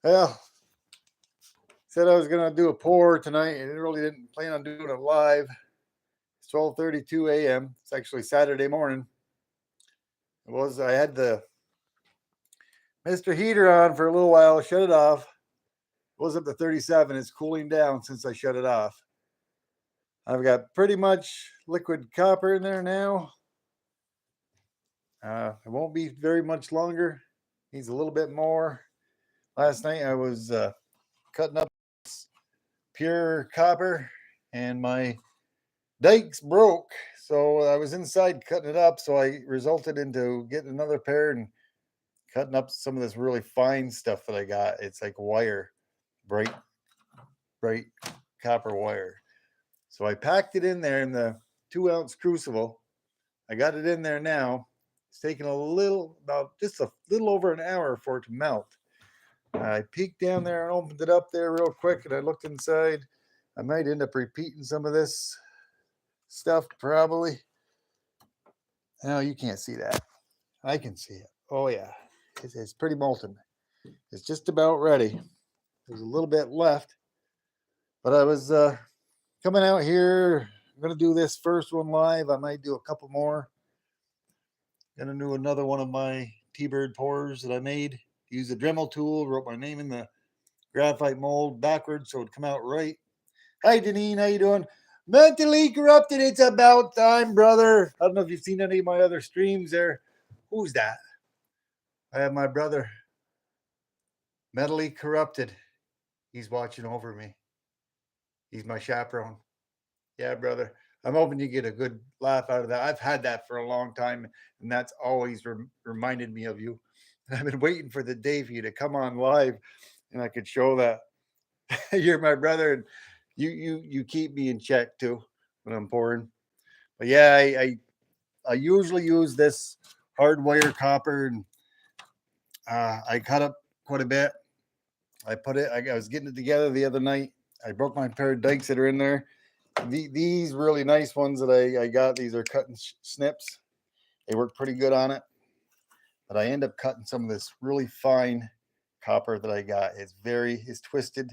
Well, said I was gonna do a pour tonight, and I really didn't plan on doing it live. It's 12:32 a.m. It's actually Saturday morning. I had the Mr. Heater on for a little while, shut it off. It was up to 37. It's cooling down since I shut it off. I've got pretty much liquid copper in there now. It won't be very much longer. Needs a little bit more. Last night I was cutting up pure copper, and my dikes broke. So I was inside cutting it up. So I resulted into getting another pair and cutting up some of this really fine stuff that I got. It's like wire, bright, bright copper wire. So I packed it in there in the 2 ounce crucible. I got it in there now. It's taking about just a little over an hour for it to melt. I peeked down there and opened it up there real quick, and I looked inside. I might end up repeating some of this stuff probably. No, you can't see that. I can see it. Oh yeah, it's pretty molten. It's just about ready. There's a little bit left, but I was coming out here. I'm gonna do this first one live. I might do a couple more. Gonna do another one of my T-bird pours that I made. Use a Dremel tool. Wrote my name in the graphite mold backwards so it'd come out right. Hi, Deneen. How you doing? Mentally corrupted. It's about time, brother. I don't know if you've seen any of my other streams there. Who's that? I have my brother, mentally corrupted. He's watching over me. He's my chaperone. Yeah, brother. I'm hoping you get a good laugh out of that. I've had that for a long time, and that's always reminded me of you. I've been waiting for the day for you to come on live, and I could show that you're my brother, and you keep me in check too when I'm pouring. But yeah, I usually use this hardwire copper, and I cut up quite a bit. I was getting it together the other night. I broke my pair of dikes that are in there. These really nice ones that I got, these are cutting snips. They work pretty good on it. But I end up cutting some of this really fine copper that I got. It's twisted.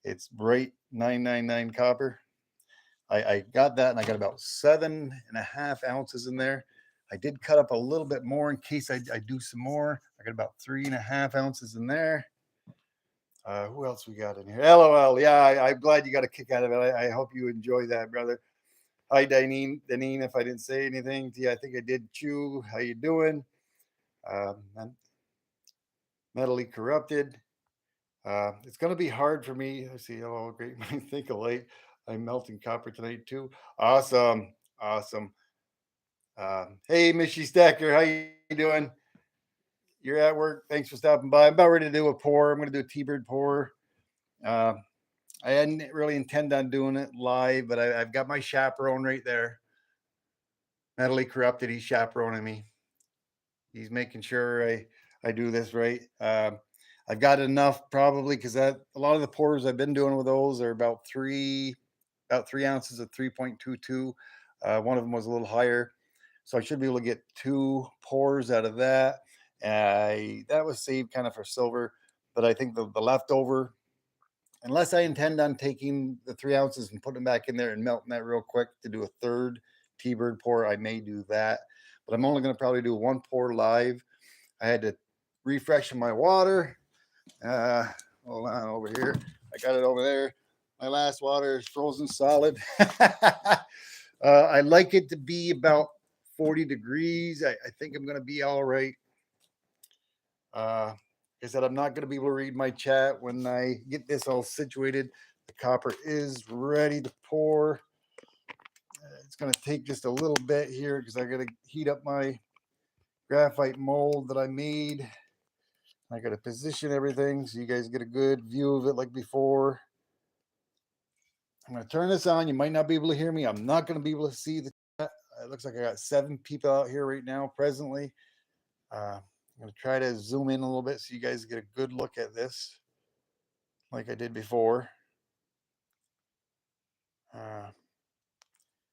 It's bright 999 copper. I got that, and I got about 7.5 ounces in there. I did cut up a little bit more in case I do some more. I got about 3.5 ounces in there. Who else we got in here? LOL. Yeah, I'm glad you got a kick out of it. I hope you enjoy that, brother. Hi, Deneen. If I didn't say anything to you, I think I did. Chew, how you doing? Mentally corrupted. It's going to be hard for me. I see. Oh, great mind think alike. I'm melting copper tonight too. Awesome. Hey, Mishy Stacker, how you doing? You're at work. Thanks for stopping by. I'm about ready to do a pour. I'm going to do a T-bird pour. I hadn't really intend on doing it live, but I've got my chaperone right there. Mentally corrupted. He's chaperoning me. He's making sure I do this right. I've got enough probably because a lot of the pours I've been doing with those are about 3 ounces of 3.22. One of them was a little higher, so I should be able to get 2 pours out of that. That was saved kind of for silver, but I think the leftover, unless I intend on taking the 3 ounces and putting them back in there and melting that real quick to do a third T-bird pour, I may do that. But I'm only going to probably do 1 pour live. I had to refresh my water. Hold on over here. I got it over there. My last water is frozen solid. I like it to be about 40 degrees. I think I'm going to be all right. I said I'm not going to be able to read my chat when I get this all situated. The copper is ready to pour. It's going to take just a little bit here because I got to heat up my graphite mold that I made. I got to position everything so you guys get a good view of it like before. I'm going to turn this on. You might not be able to hear me. I'm not going to be able to see the chat. It looks like I got 7 people out here right now presently. I'm going to try to zoom in a little bit so you guys get a good look at this like I did before.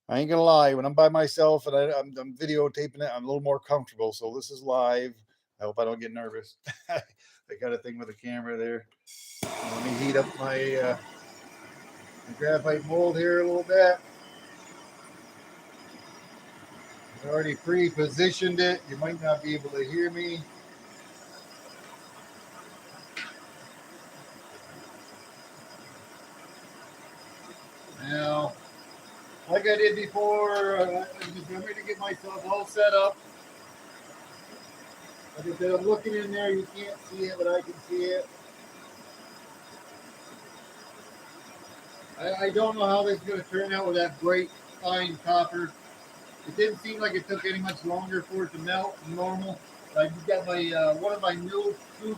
I ain't going to lie. When I'm by myself and I'm videotaping it, I'm a little more comfortable. So this is live. I hope I don't get nervous. I got a thing with a camera there. Let me heat up my graphite mold here a little bit. I already pre-positioned it. You might not be able to hear me. Now, like I did before, I'm just ready to get myself all set up. Like I said, I'm looking in there. You can't see it, but I can see it. I don't know how this is going to turn out with that bright fine copper. It didn't seem like it took any much longer for it to melt than normal. I just got my one of my new 2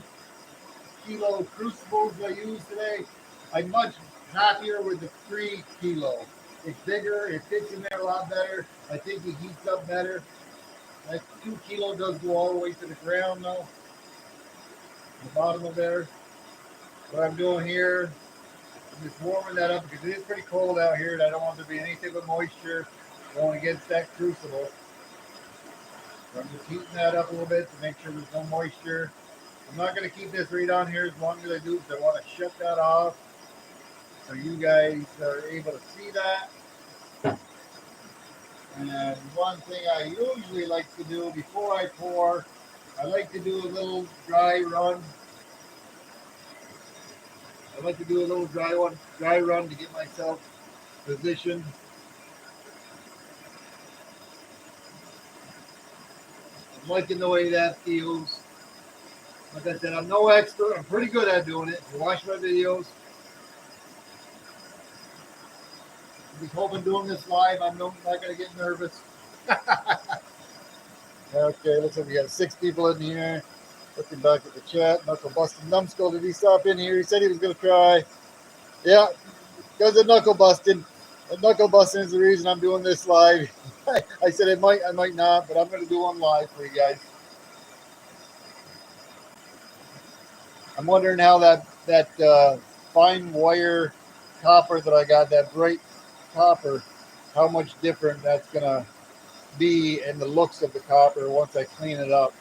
kilo crucibles I use today. I'm much happier with the 3 kilo. It's bigger, it fits in there a lot better. I think it heats up better. That 2 kilo does go all the way to the ground though, the bottom of there. What I'm doing here, I'm just warming that up because it is pretty cold out here and I don't want there to be anything but moisture going against that crucible. So I'm just heating that up a little bit to make sure there's no moisture. I'm not going to keep this right on here as long as I do because I want to shut that off so you guys are able to see that. And one thing I usually like to do before I pour, I like to do a little dry run. I like to do a little dry run to get myself positioned. I'm liking the way that feels. Like I said, I'm no expert. I'm pretty good at doing it. If you watch my videos, I'm just hoping doing this live, I'm not going to get nervous. Okay, looks like we got 6 people in here. Looking back at the chat, Knuckle Busting Numbskull, did he stop in here? He said he was going to try. Yeah, because of Knuckle Busting. Knuckle Busting is the reason I'm doing this live. I said I might not, but I'm going to do one live for you guys. I'm wondering how that fine wire copper that I got, that bright copper, how much different that's going to be in the looks of the copper once I clean it up.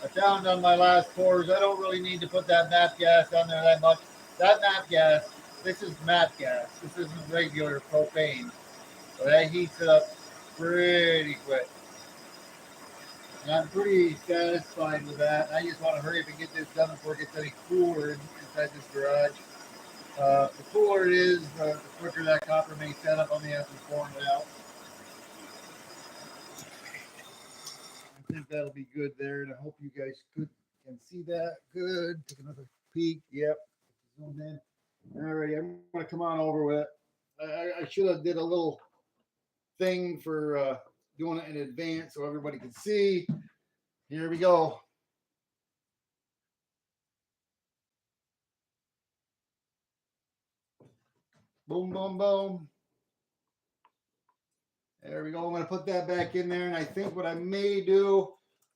I found on my last pours, I don't really need to put that MAP gas on there that much. That MAP gas, this is MAP gas. This isn't regular propane. So that heats it up pretty quick. And I'm pretty satisfied with that. I just want to hurry up and get this done before it gets any cooler inside this garage. The cooler it is, the quicker that copper may set up on the after pouring it out. I think that'll be good there, and I hope you guys can see that good. Take another peek. Yep. Zoom in. Alrighty, I'm gonna come on over with it. I should have did a little thing for doing it in advance so everybody can see. Here we go. Boom, boom, boom. There we go. I'm going to put that back in there. And I think what I may do,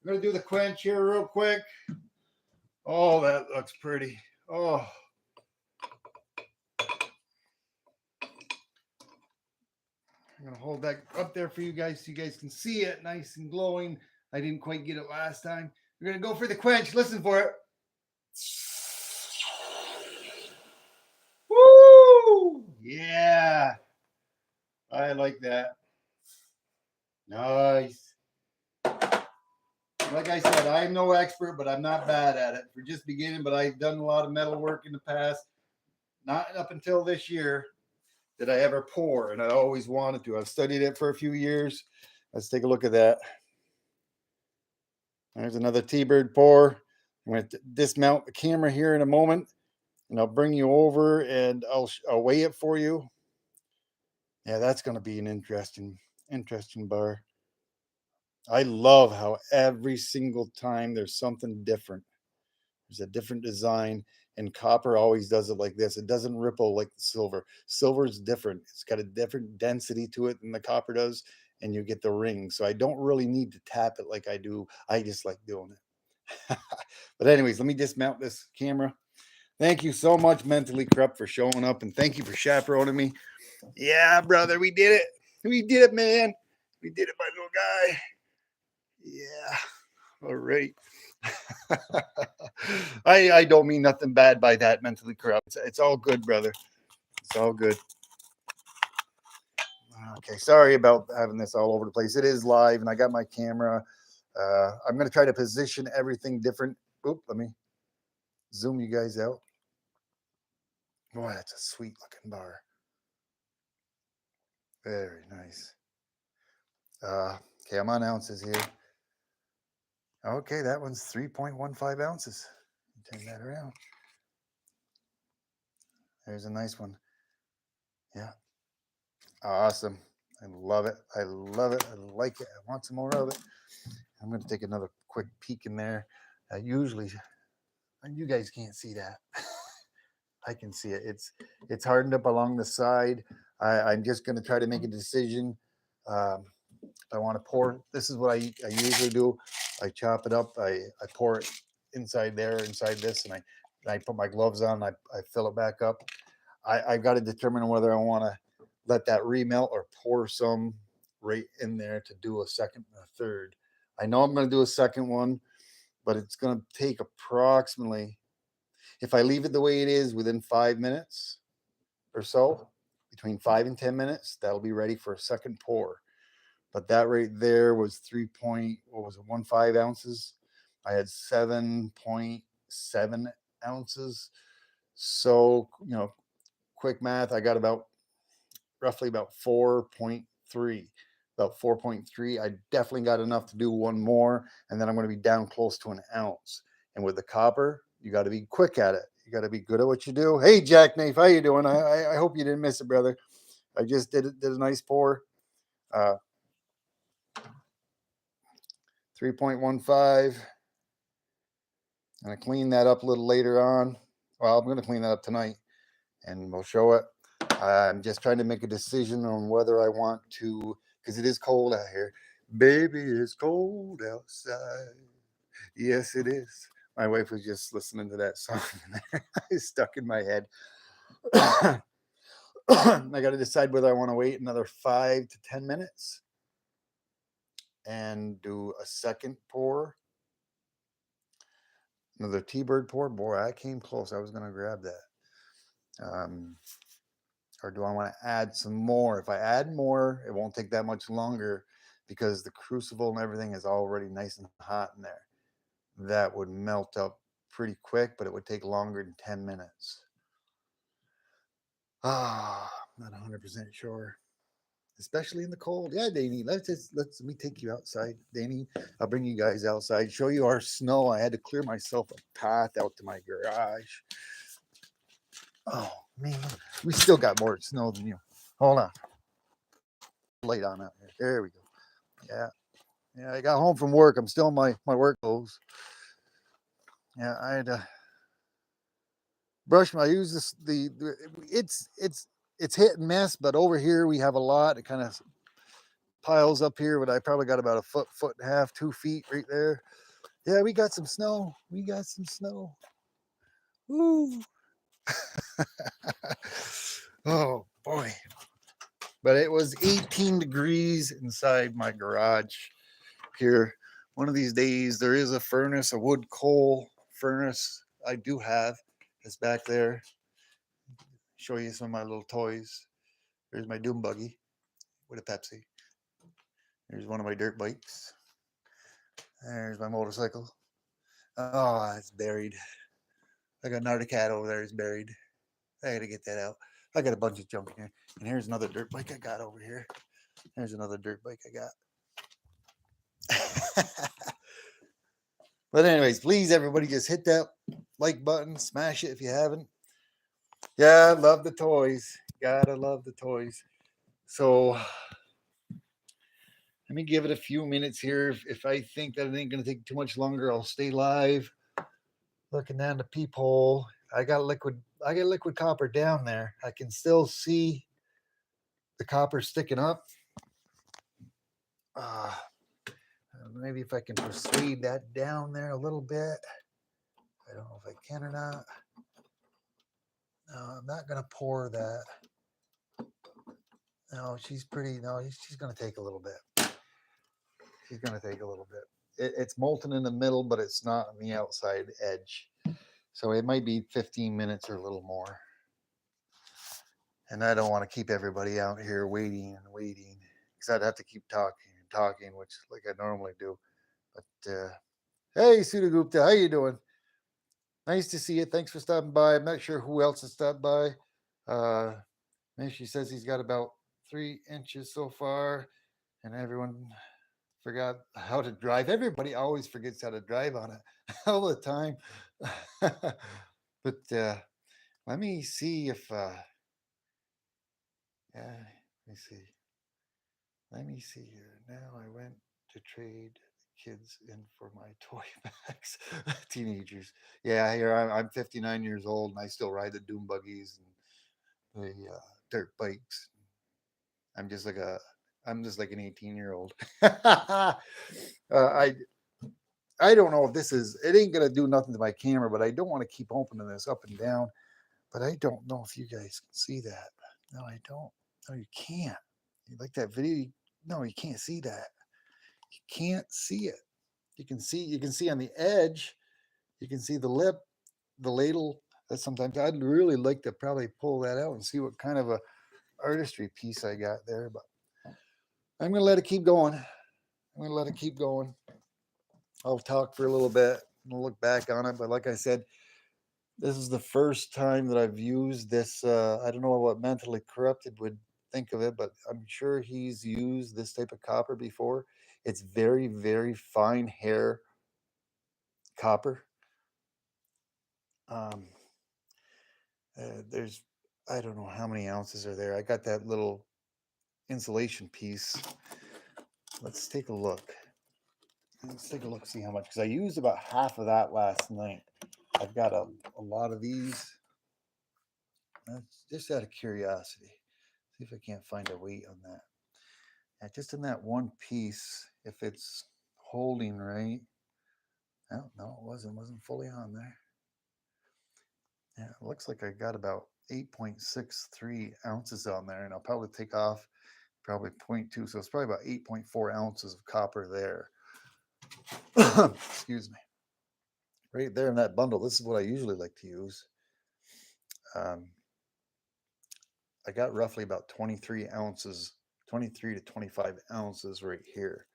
I'm going to do the quench here real quick. Oh, that looks pretty. Oh. I'm going to hold that up there for you guys so you guys can see it nice and glowing. I didn't quite get it last time. We're going to go for the quench. Listen for it. Woo! Yeah. I like that. Nice. Like I said, I'm no expert, but I'm not bad at it. We're just beginning, but I've done a lot of metal work in the past. Not up until this year did I ever pour, and I always wanted to. I've studied it for a few years. Let's take a look at that. There's another T-Bird pour. I'm going to dismount the camera here in a moment, and I'll bring you over, and I'll weigh it for you. Yeah, that's going to be an interesting bar. I love how every single time there's something different. There's a different design, and copper always does it like this. It doesn't ripple like the silver. Silver is different. It's got a different density to it than the copper does, and you get the ring. So I don't really need to tap it like I do. I just like doing it. But anyways, let me dismount this camera. Thank you so much, Mentally Corrupt, for showing up, and thank you for chaperoning me. Yeah, brother, we did it. We did it, man. We did it, my little guy. Yeah. All right. I don't mean nothing bad by that, Mentally Corrupt. It's all good, brother. It's all good. Okay, sorry about having this all over the place. It is live, and I got my camera. I'm going to try to position everything different. Oop, let me zoom you guys out. Boy, that's a sweet looking bar. Very nice. Okay, I'm on ounces here. Okay, that one's 3.15 ounces. Turn that around. There's a nice one. Yeah. Awesome. I love it. I love it. I like it. I want some more of it. I'm going to take another quick peek in there. Usually, you guys can't see that. I can see it. It's hardened up along the side. I'm just going to try to make a decision. I want to pour. This is what I usually do. I chop it up. I pour it inside there, inside this, and I put my gloves on. I fill it back up. I've got to determine whether I want to let that remelt or pour some right in there to do a second and a third. I know I'm going to do a second one, but it's going to take approximately, if I leave it the way it is, within 5 minutes or so, between 5 and 10 minutes, that'll be ready for a second pour. But that right there was 3.15 ounces. I had 7.7 ounces. So, quick math, I got roughly about 4.3. About 4.3. I definitely got enough to do one more, and then I'm going to be down close to an ounce. And with the copper, you got to be quick at it. You got to be good at what you do. Hey, Jackknife, how you doing? I hope you didn't miss it, brother. I just did a nice pour. 3.15. I'm going to clean that up a little later on. Well, I'm going to clean that up tonight, and we'll show it. I'm just trying to make a decision on whether I want to, because it is cold out here. Baby, it's cold outside. Yes, it is. My wife was just listening to that song, and it's stuck in my head. I got to decide whether I want to wait another 5 to 10 minutes and do a second pour. Another T-bird pour. Boy, I came close. I was going to grab that. Or do I want to add some more? If I add more, it won't take that much longer because the crucible and everything is already nice and hot in there. That would melt up pretty quick, but it would take longer than 10 minutes. Not 100% sure, especially in the cold. Yeah, Danny, let me take you outside. Danny, I'll bring you guys outside, show you our snow. I had to clear myself a path out to my garage. Oh, man, we still got more snow than you. Hold on. Light on out here. There we go. Yeah, I got home from work. I'm still in my work clothes. Yeah, I had to brush my, I use this, it's hit and miss, but over here we have a lot. It kind of piles up here, but I probably got about a foot and a half, 2 feet right there. Yeah, we got some snow. We got some snow. Woo. Oh boy. But it was 18 degrees inside my garage here. One of these days there is a furnace, a wood coal furnace I do have. It's back there. Show you some of my little toys. There's my doom buggy with a Pepsi. There's one of my dirt bikes. There's my motorcycle. Oh, it's buried. I got another cat over there. It's buried. I gotta get that out. I got a bunch of junk here. And here's another dirt bike I got over here. There's another dirt bike I got. But anyways, please everybody just hit that like button, smash it if you haven't. Yeah, I love the toys. Gotta love the toys. So let me give it a few minutes here. If I think that it ain't gonna take too much longer, I'll stay live. Looking down the peephole. I got liquid copper down there. I can still see the copper sticking up. Maybe if I can persuade that down there a little bit. I don't know if I can or not. No, I'm not going to pour that. No, she's pretty. No, she's going to take a little bit. She's going to take a little bit. It's molten in the middle, but it's not on the outside edge. So it might be 15 minutes or a little more. And I don't want to keep everybody out here waiting and waiting because I'd have to keep talking and talking, which like I normally do. But hey, Sudagupta, how you doing? Nice to see you. Thanks for stopping by. I'm not sure who else has stopped by. She says he's got about 3 inches so far, and everyone forgot how to drive. Everybody always forgets how to drive on it all the time. But let me see if yeah, let me see. Let me see here. Now I went to trade kids in for my toy bags. Teenagers. Yeah, here I'm 59 years old and I still ride the doom buggies and the dirt bikes. I'm just like a I'm just like an 18-year-old. I don't know if this is it ain't gonna do nothing to my camera, but I don't want to keep opening this up and down. But I don't know if you guys can see that. No, I don't. No, you can't. You like that video? No, you can't see that. You can't see it. You can see on the edge, you can see the lip, the ladle. That sometimes I'd really like to probably pull that out and see what kind of a artistry piece I got there, but I'm gonna let it keep going. I'm gonna let it keep going. I'll talk for a little bit and I'll look back on it. But like I said, this is the first time that I've used this. I don't know what mentally corrupted would think of it, but I'm sure he's used this type of copper before. It's very, very fine hair copper. Um, there's, I don't know how many ounces are there. I got that little insulation piece. Let's take a look. Let's take a look, see how much, because I used about half of that last night. I've got a lot of these. Just out of curiosity, see if I can't find a weight on that. Yeah, just in that one piece, if it's holding right. Oh, no, it wasn't fully on there. Yeah, it looks like I got about 8.63 ounces on there, and I'll probably take off probably 0.2, so it's probably about 8.4 ounces of copper there. Excuse me. Right there in that bundle, this is what I usually like to use. I got roughly about 23 ounces, 23 to 25 ounces right here.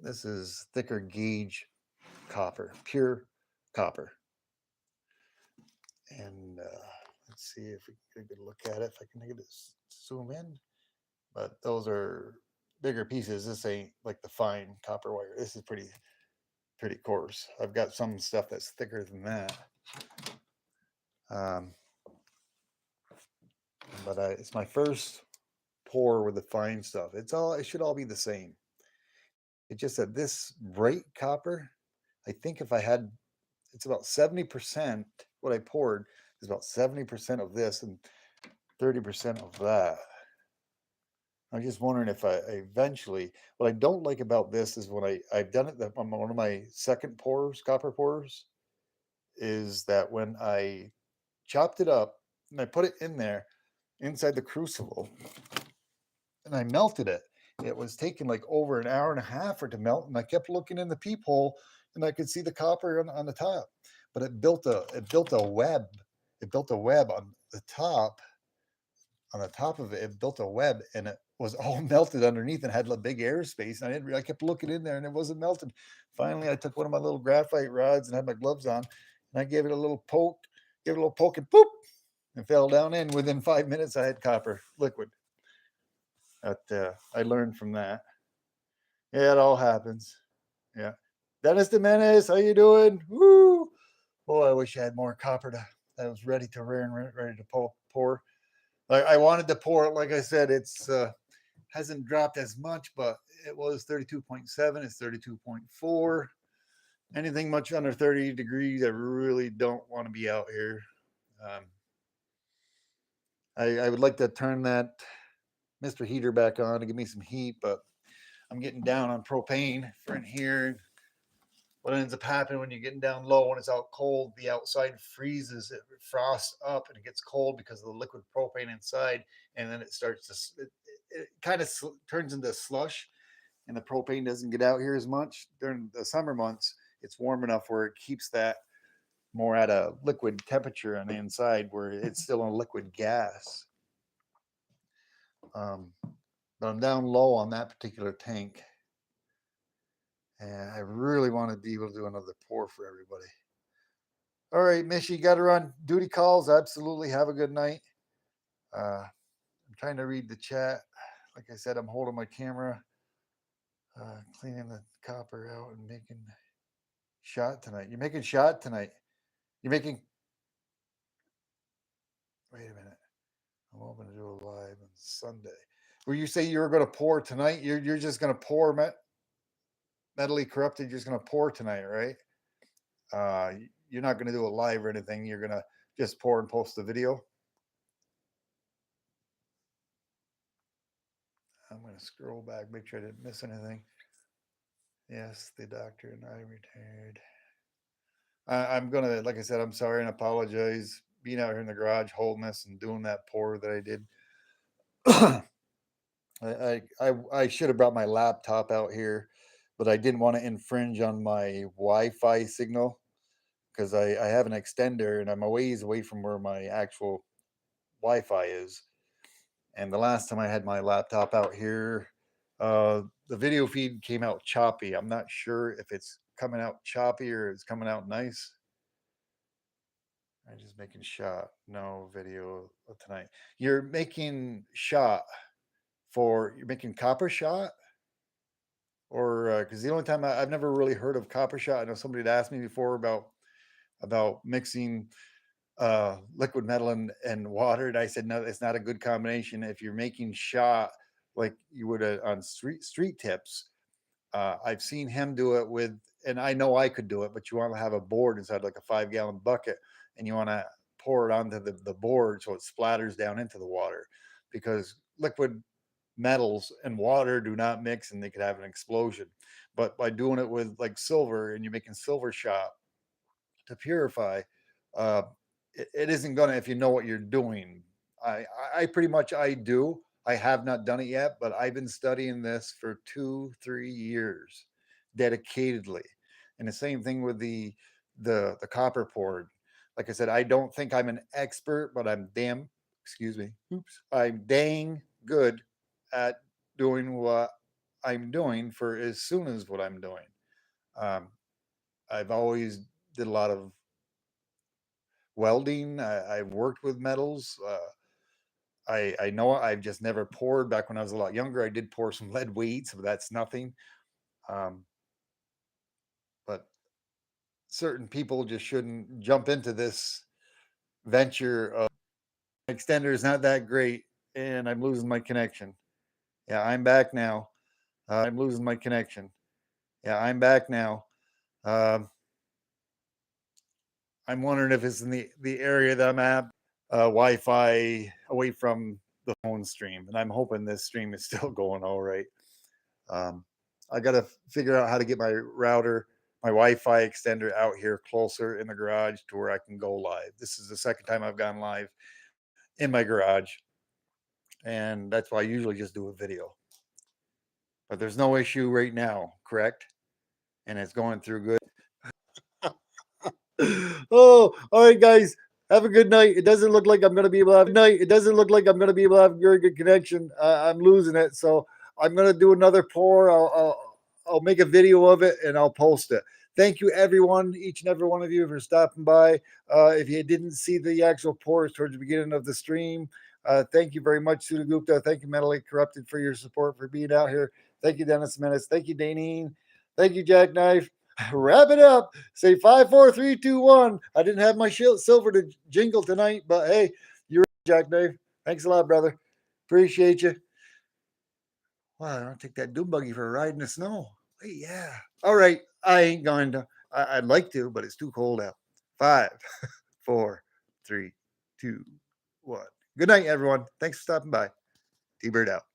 This is thicker gauge copper, pure copper. And let's see if we can get a look at it, if I can get it zoom in. But those are bigger pieces. This ain't like the fine copper wire. This is pretty coarse. I've got some stuff that's thicker than that. But it's my first pour with the fine stuff. It should all be the same. It's just that this bright copper, I think if I had, it's about 70%, what I poured is about 70% of this and 30% of that. I'm just wondering if I eventually, what I don't like about this is when I've done it on one of my second pours, copper pours, is that when I chopped it up and I put it in there inside the crucible and I melted it, it was taking like over an hour and a half for it to melt. And I kept looking in the peephole and I could see the copper on the top, but it built a web. It built a web on the top of it. It built a web and it was all melted underneath and had a big airspace. And I kept looking in there and it wasn't melted. Finally, I took one of my little graphite rods and had my gloves on and I gave it a little poke, and boop, and fell down in. Within 5 minutes, I had copper liquid. I learned from that. Yeah, it all happens. Yeah. Dennis Jimenez, how you doing? Woo! Boy, I wish I had more copper that was ready to ready to pour. Like I wanted to pour it. Like I said, it's hasn't dropped as much, but it was 32.7. It's 32.4. Anything much under 30 degrees, I really don't want to be out here. I would like to turn that Mr. Heater back on to give me some heat, but I'm getting down on propane for in here. what ends up happening when you're getting down low when it's out cold, the outside freezes, it frosts up and it gets cold because of the liquid propane inside, and then it starts to it kind of turns into slush, and the propane doesn't get out here as much during the summer months. It's warm enough where it keeps that more at a liquid temperature on the inside, where it's still a liquid gas. Um, but I'm down low on that particular tank, and I really want to be able to do another pour for everybody. All right, Mish, you got to run duty calls. Absolutely. Have a good night. I'm trying to read the chat. Like I said, I'm holding my camera, cleaning the copper out and making shot tonight. You're making shot tonight. You're making. Wait a minute. I'm hoping to do a live on Sunday. Where you say you were going to pour tonight? You're just going to pour metally corrupted. You're just going to pour tonight, right? You're not going to do a live or anything. You're going to just pour and post the video. I'm going to scroll back, make sure I didn't miss anything. Yes, the doctor and I retired. I'm going to, like I said, I'm sorry and apologize. Being out here in the garage, holding this and doing that pour that I did. I should have brought my laptop out here, but I didn't want to infringe on my Wi-Fi signal because I have an extender and I'm a ways away from where my actual Wi-Fi is. And the last time I had my laptop out here, the video feed came out choppy. I'm not sure if it's coming out choppy or it's coming out nice. I'm just making shot. No video tonight. You're making shot you're making copper shot? Or because the only time I've never really heard of copper shot. I know somebody had asked me before about mixing liquid metal and water, and I said no, it's not a good combination. If you're making shot like you would on street tips, I've seen him do it with, and I know I could do it, but you want to have a board inside like a 5-gallon bucket, and you want to pour it onto the board so it splatters down into the water, because liquid metals and water do not mix and they could have an explosion. But by doing it with like silver and you're making silver shot to purify, uh, it isn't gonna, if you know what you're doing. I pretty much I do. I have not done it yet, but I've been studying this for 2-3 years dedicatedly. And the same thing with the copper port. Like I said, I don't think I'm an expert, but I'm I'm dang good at doing what I'm doing for as soon as what I'm doing. Um, I've always did a lot of welding. I've worked with metals. I know I've just never poured. Back when I was a lot younger, I did pour some lead weights, but that's nothing. Um, but certain people just shouldn't jump into this venture of extender is not that great, and I'm losing my connection. Yeah, I'm back now. I'm losing my connection. Yeah, I'm back now. Um, I'm wondering if it's in the area that I'm at, Wi-Fi away from the phone stream, and I'm hoping this stream is still going all right. I got to figure out how to get my router, my Wi-Fi extender out here closer in the garage to where I can go live. This is the second time I've gone live in my garage, and that's why I usually just do a video. But there's no issue right now, correct? And it's going through good. Oh, all right, guys. Have a good night. It doesn't look like I'm going to be able to have night. It doesn't look like I'm going to be able to have a very good connection. I'm losing it, so I'm going to do another pour. I'll make a video of it and I'll post it. Thank you, everyone, each and every one of you, for stopping by. If you didn't see the actual pours towards the beginning of the stream, thank you very much, Sudha Gupta. Thank you, Mentally Corrupted, for your support, for being out here. Thank you, Dennis Menace. Thank you, Danine. Thank you, Jackknife. Wrap it up. Say 5, 4, 3, 2, 1. I didn't have my silver to jingle tonight, but hey, you're Jackknife. Thanks a lot, brother. Appreciate you. Wow, I don't take that doom buggy for a ride in the snow. Hey, yeah. All right. I ain't going to. I'd like to, but it's too cold out. 5, 4, 3, 2, 1. Good night, everyone. Thanks for stopping by. T-Bird out.